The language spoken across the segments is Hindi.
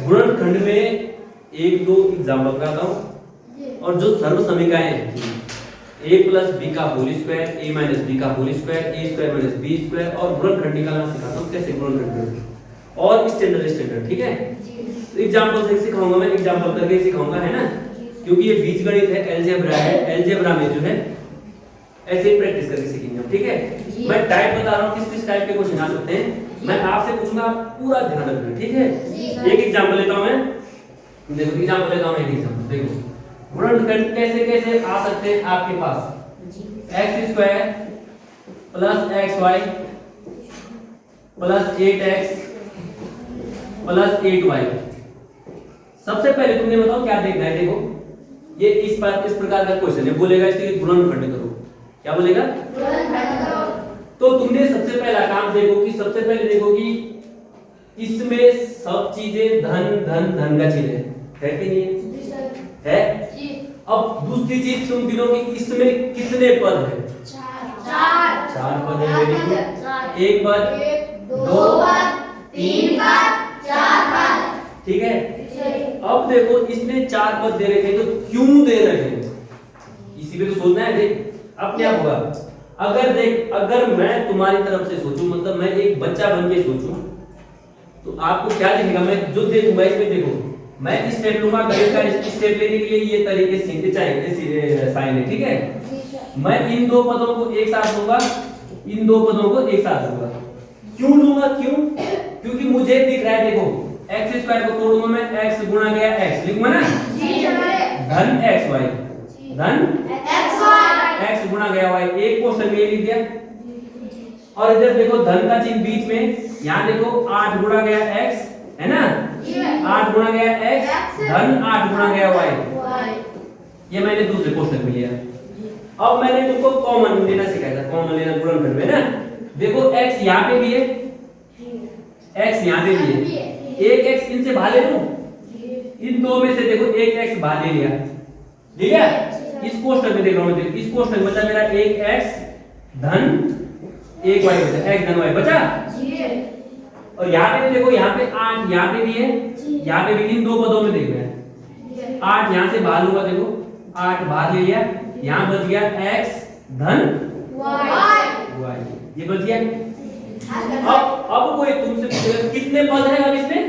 गुणनखंड में एक दो एग्जाम्पल बताता हूँ और जो सर्व समीकरणें हैं a प्लस बी का whole square a minus b का whole square a square minus B square और गुणनखंड निकालना सिखाता हूँ कैसे गुणनखंड और स्टैंडर्ड ठीक है। तो एग्जांपल से सिखाऊंगा मैं, एग्जांपल करके सिखाऊंगा है ना, क्योंकि ये बीजगणित है, अलजेब्रा है, अलजेब्रा में जो है ऐसे ही प्रैक्टिस करके सीखेंगे हम, ठीक है। मैं टाइप बता रहा हूँ किस किस टाइप के क्वेश्चन आ सकते हैं, मैं आपसे पूछूंगा, आप पूरा ध्यान रखना, ठीक है। एक एग्जांपल लेता हूँ मैं, देखो एग्जांपल लेता हूँ एक एग्जांपल, देखो गुणनखंड कैसे कैसे आ सकते हैं आपके पास। X square plus x y plus 8x plus 8y। सबसे पहले तुमने बताओ क्या देखना है, देखो ये इस प्रकार का क्वेश्चन है, बोलेगा इसके गुणनखंड करो, क्या बोलेगा गुणनखंड करो। तो तुमने सबसे पहला काम देखो कि सबसे पहले देखो कि इसमें सब चीजें धन धन धन का चीज है कि नहीं है? अब दूसरी चीज तुम गिनो कि इसमें कितने पद है? चार पद है, देखो एक पद, दो पद, तीन पद, चार पद, ठीक है। अब देखो इसने चार पद दे रखे तो क्यों दे रहे हैं, इसी पे तो सोचना है। देख अब क्या होगा, अगर मैं तुम्हारी तरफ से सोचूं, मतलब मैं एक बच्चा बन के सोचूं, तो आपको क्या दिखेगा, मैं जो देखूंगा इसमें, देखो मैं स्टेप लूंगा, गणित का स्टेप लेने के लिए ये तरीके सीखते चाहिए साइन है, ठीक है। मैं इन दो पदों को एक साथ लूंगा, इन दो पदों को एक साथ लूंगा, क्यों लूंगा, क्यों? क्योंकि मुझे दिख रहा है, देखो एक्स स्क्वायर को तोड़ूंगा मैं, एक्स गुणा गया एक्स, लिखूंगा ना धन एक्स वाई, धन एक्स गुणा गया वाई, एक क्वेश्चन में ये लिख दिया। और इधर देखो धन का चिन्ह बीच में, यहाँ देखो 8 गुणा गया x है ना, 8 गुणा गया x धन 8 गुणा गया y, ये मैंने दूसरे क्वेश्चन में लिया। अब मैंने तुमको कॉमन लेना सिखाया था, कॉमन लेना गुणनखंड में ना, देखो x यहाँ पे भी है, x यहाँ पे भी है, एक x इनसे भाग ले लूं, इन दो में से देखो एक x भाग ले लिया, ठीक है। इस क्वेश्चन में देख रहा हूं, इस क्वेश्चन में बचा मेरा एक x धन एक y बचा, x धन y बचा। और यहाँ पे देखो, यहाँ पे 8 यहाँ पे भी है, यहाँ पे भी, इन दो पदों में देख रहे हैं 8 यहाँ से भाग लूंगा, देखो 8 भाग ले लिया, यहाँ बच गया x धन y, ये बच गया। अब कोई तुमसे पूछेगा कितने पद है, अब इसमें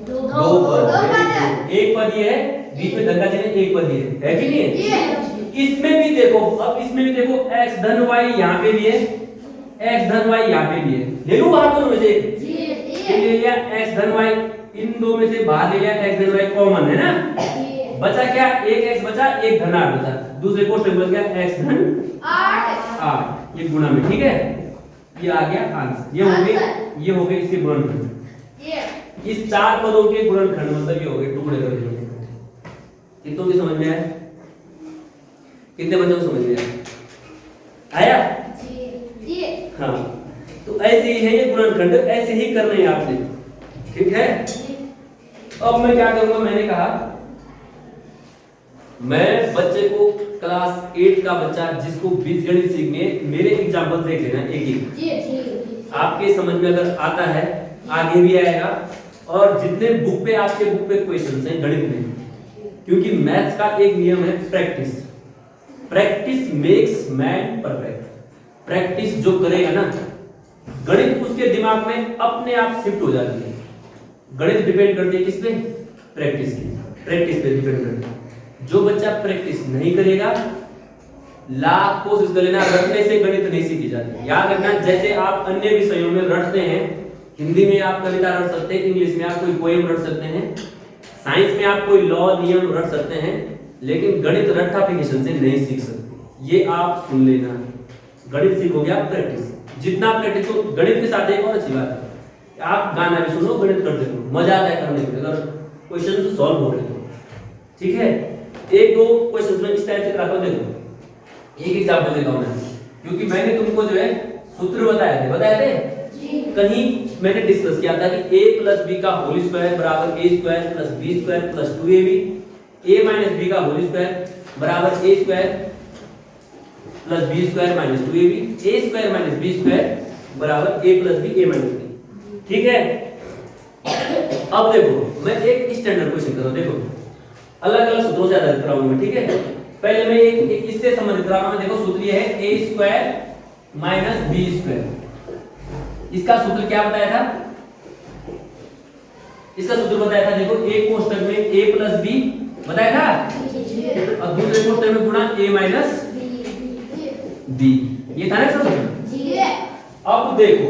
दो पद, एक पद ये है, बीच में धन का चिन्ह, एक पद ये है कि नहीं है? इसमें भी देखो, अब इसमें भी देखो x धन y यहाँ पे भी है, x धन y यहाँ पे भी है, ले लूं बाहर दोनों में से एक, ले लिया x धन y, इन दो में से बाहर ले लिया x धन y, कॉमन है ना, बचा क्या, एक x बचा, एक धन 8 बचा, दूसरे क्वेश्चन में बच गया x धन 8, ये गुणा में, ठीक है। ये आ गया आंसर, ये हो गए इसके गुणनखंड। इस चार पदों के गुणनखंड मतलब ये हो गए टुकड़े कर दिए। कितनों की समझ में आया, कितने बच्चों को समझ में आया? हाँ, तो ऐसे ही है ये गुणनखंड, ऐसे ही करने हैं आपने, ठीक है। अब मैं क्या करूंगा, मैंने कहा मैं बच्चे को क्लास 8 का बच्चा जिसको बीजगणित सीखने, मेरे एग्जांपल देख लेना एक एक, आपके समझ में अगर आता है आगे भी आएगा। और जितने बुक पे आपके बुक पे क्वेश्चंस हैं गणित में, क्योंकि मैथ्स का एक नियम है practice, practice makes man perfect. Practice जो करेगा ना, गणित उसके दिमाग में अपने आप शिफ्ट हो जाती है। गणित डिपेंड करती है किस पे, प्रैक्टिस की, प्रैक्टिस पे डिपेंड करती है। जो बच्चा प्रैक्टिस नहीं करेगा, लाख कोशिश कर लेना, रटने से गणित नहीं सीखी जाती। याद रखना, जैसे आप अन्य विषयों में रटते हैं, हिंदी में आप कविता रट सकते हैं, इंग्लिश में आप कोई पोएम रट सकते हैं, साइंस में आप कोई लॉ नियम रट सकते हैं, लेकिन गणित रट्टाफिकेशन से नहीं सीख सकते। ये आप सुन लेना, गणित सीखोगे आप प्रैक्टिस, जितना प्रैक्टिस हो। गणित के साथ एक और अच्छी बात है, आप गाना भी सुनो, गणित करते रहो, मजा आता है करने में, अगर क्वेश्चन सॉल्व हो रहे हो, ठीक है। एक दो क्वेश्चंस में इस टाइप से कराता हूं, देखो एक एग्जांपल देता हूं मैं, क्योंकि मैंने तुमको जो है सूत्र बताए थे कहीं मैंने डिस्कस किया था कि a प्लस बी का होल स्क्वायर बराबर a square plus b square plus 2ab, a minus b का होल स्क्वायर बराबर a square plus b square minus 2ab, a square minus b square बराबर a plus b a minus b, ठीक है। अब देखो मैं एक स्टैंडर्ड क्वेश्चन कर रहा हूं, देखो अलग अलग सूत्रों से आधारित कराऊंगा मैं, ठीक है। पहले मैं एक इससे संबंधित करा रहा हूं, देखो सूत्र ये है a square minus B square. इसका सूत्र क्या बताया था, इसका सूत्र बताया था, देखो एक कोष्ठक में a प्लस बी बताया था और दूसरे कोष्ठक में गुणा a माइनस बी, ये था ना सूत्र। अब देखो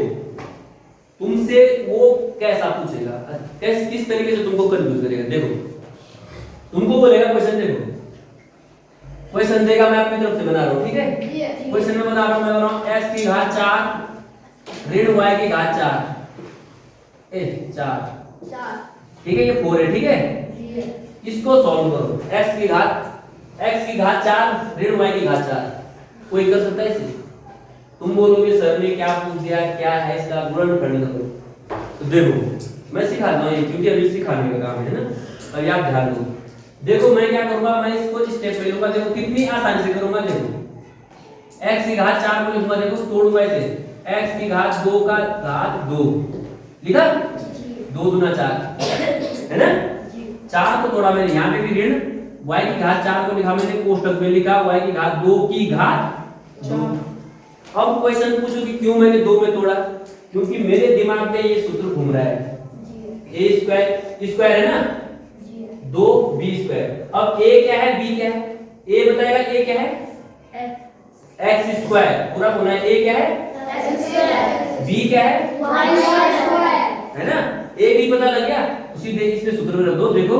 तुमसे वो कैसा पूछेगा, किस तरीके से तुमको कंफ्यूज करेगा। देखो तुमको बोलेगा क्वेश्चन, देखो क्वेश्चन देगा, मैं अपनी तरफ से बना रहा हूं, ठीक है। क्वेश्चन में बना रहा हूं, मैं बना रहा हूं x की घात 4 ऋण y की घात 4 ठीक है, ये 4 है, ठीक है। इसको सॉल्व करो, x की घात 4 ऋण y की घात 4, कोई कर सकता है इसे? तुम बोलोगे सर ने क्या पूछ दिया, क्या है इसका गुणनखंड करो। तो देखो मैं सिखाता हूं ये, क्योंकि अभी सिखाने का काम है ना, अभी आप ध्यान दो। देखो मैं क्या करूंगा, मैं इसको स्टेप पे लूंगा, देखो कितनी आसानी से करूंगा। देखो x की घात 4 को लिखूंगा, देखो तोड़ूंगा इसे, x की घात 2 का घात 2 लिखा, 2 दूना 4 है ना। 4 को तोड़ा मैंने, यहाँ पे भी ऋण y की घात 4 को लिखा मैंने, कोष्ठक में लिखा y की घात 2 की घात 2। अब क्वेश्चन पूछो कि क्यों मैंने 2 में तोड़ा, क्योंकि मेरे दिमाग में ये सूत्र घूम रहा है, a स्क्वायर है ना 2 b स्क्वायर। अब a क्या है b क्या है, a बताएगा a क्या है x स्क्वायर, पूरा होना है, a क्या है x स्क्वायर, b क्या है y स्क्वायर, है ना। a b पता लग गया, उसी दे इसमें सूत्र में रख दो। देखो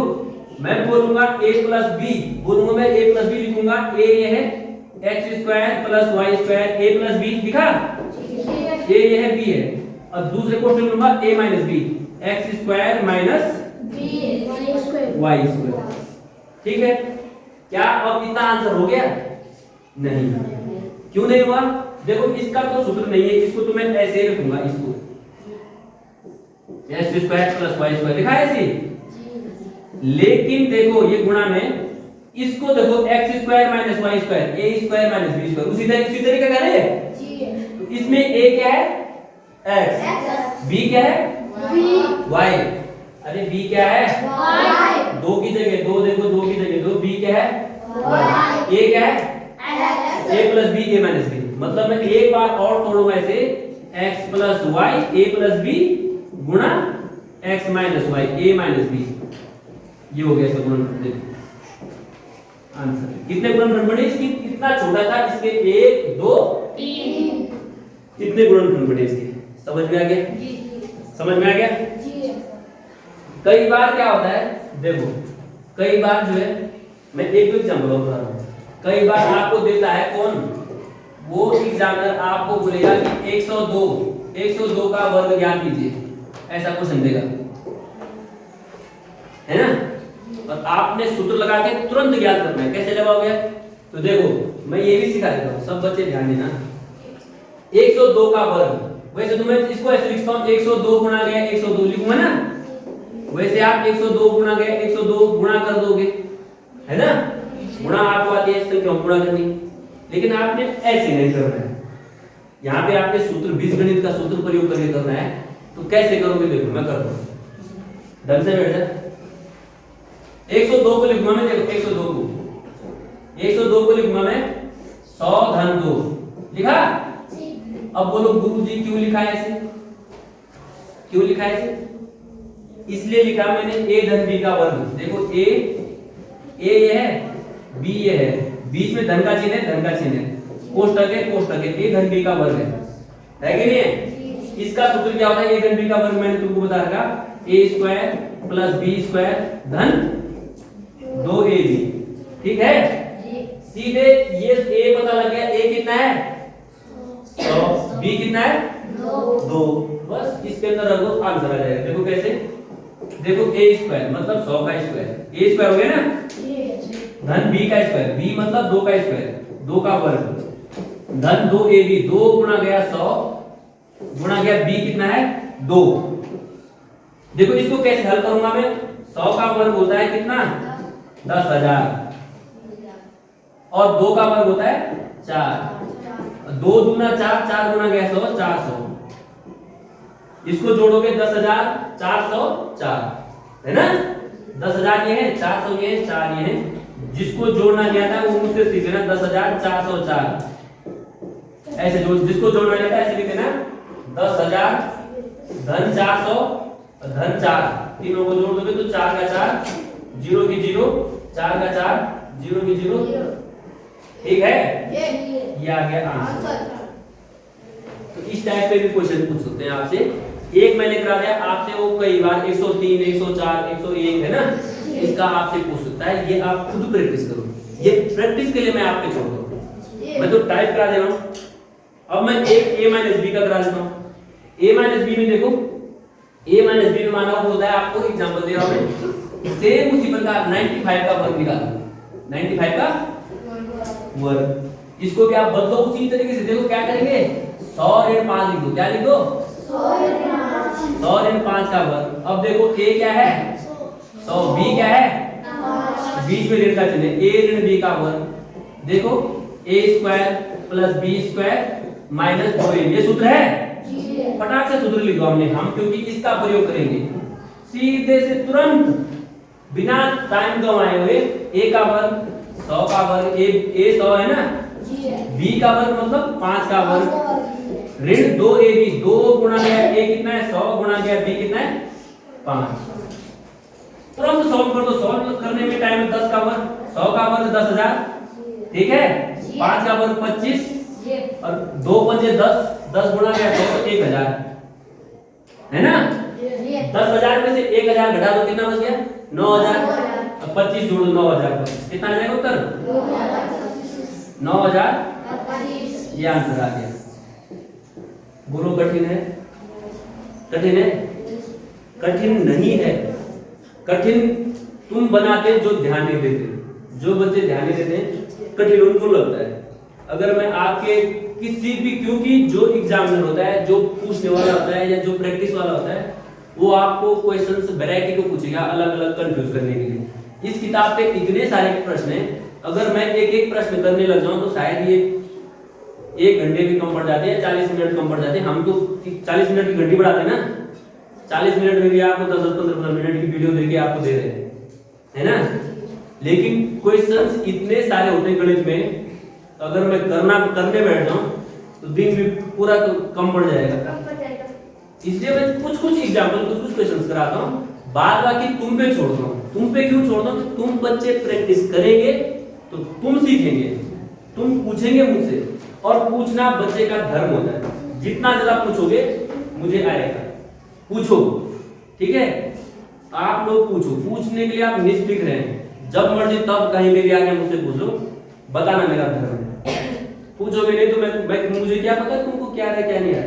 मैं बोलूंगा a प्लस b, बोलूंगा मैं a प्लस b लिखूंगा, a ये है x square plus y square, a plus b लिखा, a ये है b है, और दूसरे को लूंगा a minus b, x square minus y square, ठीक है। क्या अब इतना आंसर हो गया? नहीं, क्यों नहीं हुआ? देखो इसका तो सूत्र नहीं है, इसको तो मैं ऐसे ही रखूंगा, इसको x square plus y square लिखा है ऐसे। लेकिन देखो ये गुणा में इसको देखो x square minus y square, a square minus b square, उसी तरीके का है। तो इसमें a क्या है x, b क्या है y, अरे b क्या है y, 2 की जगह 2, देखो 2 की जगह 2, b क्या है y, a क्या है a plus b a minus b। मतलब मैं एक बार और तोड़ूंगा ऐसे, x plus y a plus b गुणा x minus y a minus b, ये हो गया इसका गुणनखंड। आंसर कितने गुणनखंड बने इसकी, इतना छोटा था, इसके 1 2 3 कितने गुणनखंड बने इसके, समझ में आ गया जी, समझ में आ गया जी। कई बार क्या होता है, देखो कई बार जो है, मैं एक दो एग्जांपल बता रहा हूं, कई बार आपको देता है कौन, वो एग्जामिनर आपको बोलेगा कि 102 का वर्ग ज्ञात कीजिए, ऐसा क्वेश्चन देगा, है ना। और आपने सूत्र लगा के तुरंत ज्ञात करना है, कैसे लगाओगे? तो देखो मैं ये भी सिखा देता हूं, सब बच्चे ध्यान देना। 102 का वर्ग, वैसे तो मैं इसको ऐसे लिखता हूं, 102 गुणा गया 102 लिखूंगा ना, वैसे आप 102 गुणा गया 102 गुणा कर दोगे, है ना। गुणा आपको आती है संख्या गुणा करनी, लेकिन आपने ऐसे नहीं करना है, यहाँ पे आपके सूत्र बीजगणित का सूत्र प्रयोग करके करना है। तो कैसे करोगे, देखो मैं करता हूं, ढंग से बैठ जा। 102 को लिखूंगा मैं, देखो 102 को लिखूंगा मैं 100 धन 2 लिखा। अब बोलो गुरुजी क्यों लिखा है ऐसे, क्यों लिखा है ऐसे? इसलिए लिखा मैंने a धन b का वर्ग, देखो a ये है, b ये है, बीच में धन का चिन्ह है, धन का चिन्ह है, कोष्ठक है, a धन b का वर्ग है कि नहीं है? इसका सूत्र क्या होता है, a धन b का वर्ग मैंने तुमको बता रखा, a square plus b square धन 2ab, ठीक है। सीधे ये a पता लग गया, a कितना है 100, b कितना है 2, बस इसके अंदर रखो आंसर आ जाएगा। देखो कैसे, देखो a स्क्वायर मतलब 100 का स्क्वायर, a स्क्वायर हो गया ना, धन b का स्क्वायर, b मतलब 2 का स्क्वायर, 2 का वर्ग धन 2ab, 2 गुणा गया 100 गुणा गया b कितना है 2। देखो इसको कैसे हल करूंगा मैं, 100 का वर्ग होता है कितना 10,000 और 2 का वर्ग होता है 4, 2 दूना 4, 4 गुना गया 100, 400, इसको जोड़ोगे 10,404, है ना। 10,000 ये है, 400 ये है, 4 ये है। जिसको जोड़ना नहीं आता वो मुझसे सीख लेना 10,404। ऐसे जो जिसको जोड़ना नहीं आता ऐसे लिख देना 10,000 धन 400 धन 4, तीनों को जोड़ दोगे तो 4 का 4 0 की 0, 4 का 4 0 की 0, ठीक है। ये आ गया आंसर। तो इस टाइप पे भी क्वेश्चन पूछ सकते हैं आपसे। एक मैंने करा दिया आपसे, वो कई बार 103 104 101 है ना, इसका आपसे पूछ सकता है। ये आप खुद प्रैक्टिस करो, ये प्रैक्टिस के लिए मैं आपके छोड़ दूं। मैं तो टाइप करा दे रहा हूं। अब मैं एक a - b का करा देता हूं। a - b में देखो, a - b में माना होता है, आपको एग्जांपल दे रहा हूं मैं। सेम उसी प्रकार 95 का वर्ग निकालो, 95 का वर्ग। इसको भी आप बदलो उसी तरीके से। देखो क्या करेंगे, 100 ऋण 5 लिख दो। क्या लिख दो, 100 ऋण 5 का वर्ग। अब देखो a क्या है 100, b क्या है 5, बीच में ऋण का चिन्ह, a ऋण b का वर्ग। देखो a square plus b square minus 2a, ये सूत्र है। फटाक से सूत्र लिख दो हमने हम, क्योंकि इसका प्रयोग करेंगे सीधे से तुरंत बिना टाइम गवाए हुए। a का वर्ग 100 का वर्ग, a 100 है ना, b का वर्ग मतलब 5 का वर्ग, ऋण 2ab, 2 गुणा गया a कितना है 100 गुणा गया b कितना है 5। तुरंत सॉल्व कर दो। सॉल्व करने में टाइम 10 का वर्ग, 100 का वर्ग 10,000, ठीक है, 5 का वर्ग 25 और 2 पंजे 10, 10 गुणा गया 100 तो 1000 है ना। 10,000 में से 1000 घटा दो, कितना बच गया 9,000। अब 25 जोड़ दो 9,000 पर, कितना आ जाएगा उत्तर 9,000। ये आंसर आ गया। बोलो कठिन है, कठिन है, कठिन नहीं है। कठिन तुम बनाते जो ध्यान नहीं देते। जो बच्चे ध्यान नहीं देते कठिन उनको लगता है। अगर मैं आपके किसी भी, क्योंकि जो एग्जामिनर होता है, जो पूछने वाला होता है या जो प्रैक्टिस वाला होता है, वो आपको क्वेश्चंस वैरायटी को पूछेगा अलग अलग कंफ्यूज करने के लिए। इस किताब पे इतने सारे प्रश्न हैं, अगर मैं एक एक प्रश्न करने लग जाऊं तो शायद ये 1 घंटे भी कम पड़ जाते हैं, 40 मिनट कम पड़ जाते हैं। हम तो 40 मिनट की घंटी बढ़ाते हैं ना, 40 मिनट में भी आपको 10-15 मिनट की वीडियो देके आपको दे रहे हैं, है ना। लेकिन क्वेश्चंस इतने सारे होते हैं गणित में, अगर मैं करने बैठ जाऊं तो दिन भी पूरा कम पड़ जाएगा। इसलिए मैं कुछ एग्जांपल, कुछ क्वेश्चंस कराता हूं, बाद बाकी तुम पे छोड़ता हूं। तुम पे क्यों छोड़ता हूं? तुम बच्चे प्रैक्टिस करेंगे तो तुम सीखेंगे, तुम पूछेंगे मुझसे, और पूछना बच्चे का धर्म होता है। जितना ज्यादा पूछोगे मुझे आएगा। पूछो, ठीक है, आप लोग पूछो। पूछने के लिए आप निष्फिक्र हैं, जब मर्जी तब कहीं भी आके मुझसे पूछो, बताना मेरा धर्म है। पूछोगे नहीं तो मैं मुझे क्या पता तुमको क्या है क्या नहीं है,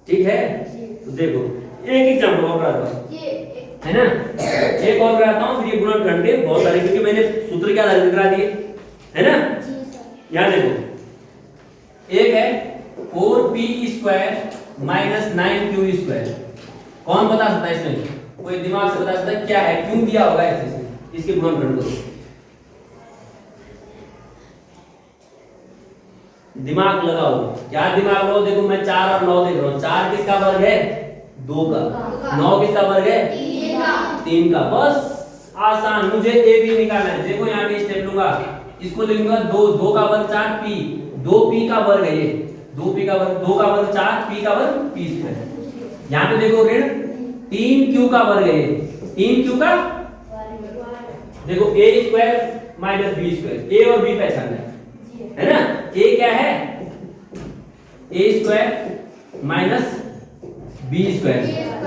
ठीक है। तो देखो एक एग्जांपल और कराता हूं, है ना, एक और कराता हूं, फिर ये गुणनखंड के बहुत सारे, क्योंकि मैंने सूत्र क्या करा दिए, है ना। यहां देखो एक है 4p square minus 9q square. कौन बता सकता है इसमें? कोई दिमाग से बता सकता है क्या है, क्यों दिया होगा ऐसे? इसके गुणनखंड को दिमाग लगाओ। क्या दिमाग लगाओ? देखो मैं 4 और 9 देख रहा हूं। 4 किसका वर्ग है? 2 का। 9 किसका वर्ग है? 3 का। बस आसान, मुझे ए बी निकालना है। देखो यहाँ पे स्टेप लूंगा, इसको लिखूंगा 2 का वर्ग 4p, 2p का वर्ग है ये, 2p का वर्ग, 2 का वर्ग 4, p का वर्ग p स्क्वायर। यहाँ पे देखो ऋण 3q का वर्ग है ये, 3q का देखो a square minus b square, a और b पहचानना है ना। a क्या है? a square minus b square.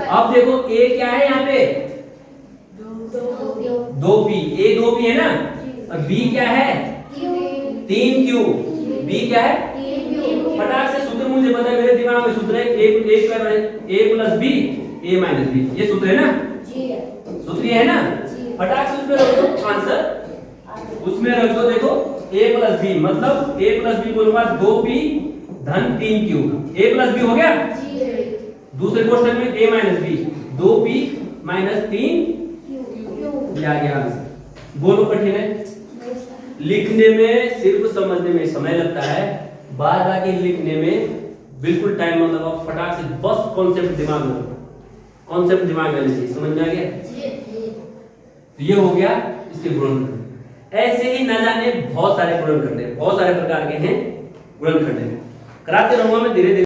अब देखो a क्या है यहाँ पे? 2p, a 2p है ना, और b क्या है? 3q, b क्या है? फटाक से सूत्र मुझे पता है, मेरे दिमाग में सूत्र है a square a plus b, a minus b, ये सूत्र है ना, सूत्र ये है ना। फटाक से उसमें रख दो आंसर, उसमें रख दो। देखो a प्लस b मतलब a प्लस b बोलूंगा 2p धन 3q, a प्लस b हो गया। दूसरे क्वेश्चन में a minus b, 2p minus 3q, आ गया आंसर। बोलो कठिन है? लिखने में सिर्फ समझने में समय लगता है, बार बार के लिखने में बिल्कुल टाइम मत लगाओ। फटाक से बस कॉन्सेप्ट दिमाग में, कॉन्सेप्ट दिमाग में लीजिए। समझ में आ गया? तो ये हो गया इसके गुणनखंड। ऐसे ही ना जाने बहुत सारे गुणनखंड हैं, बहुत सारे प्रकार के हैं गुणनखंड हैं। कराते रहूंगा मैं धीरे धीरे।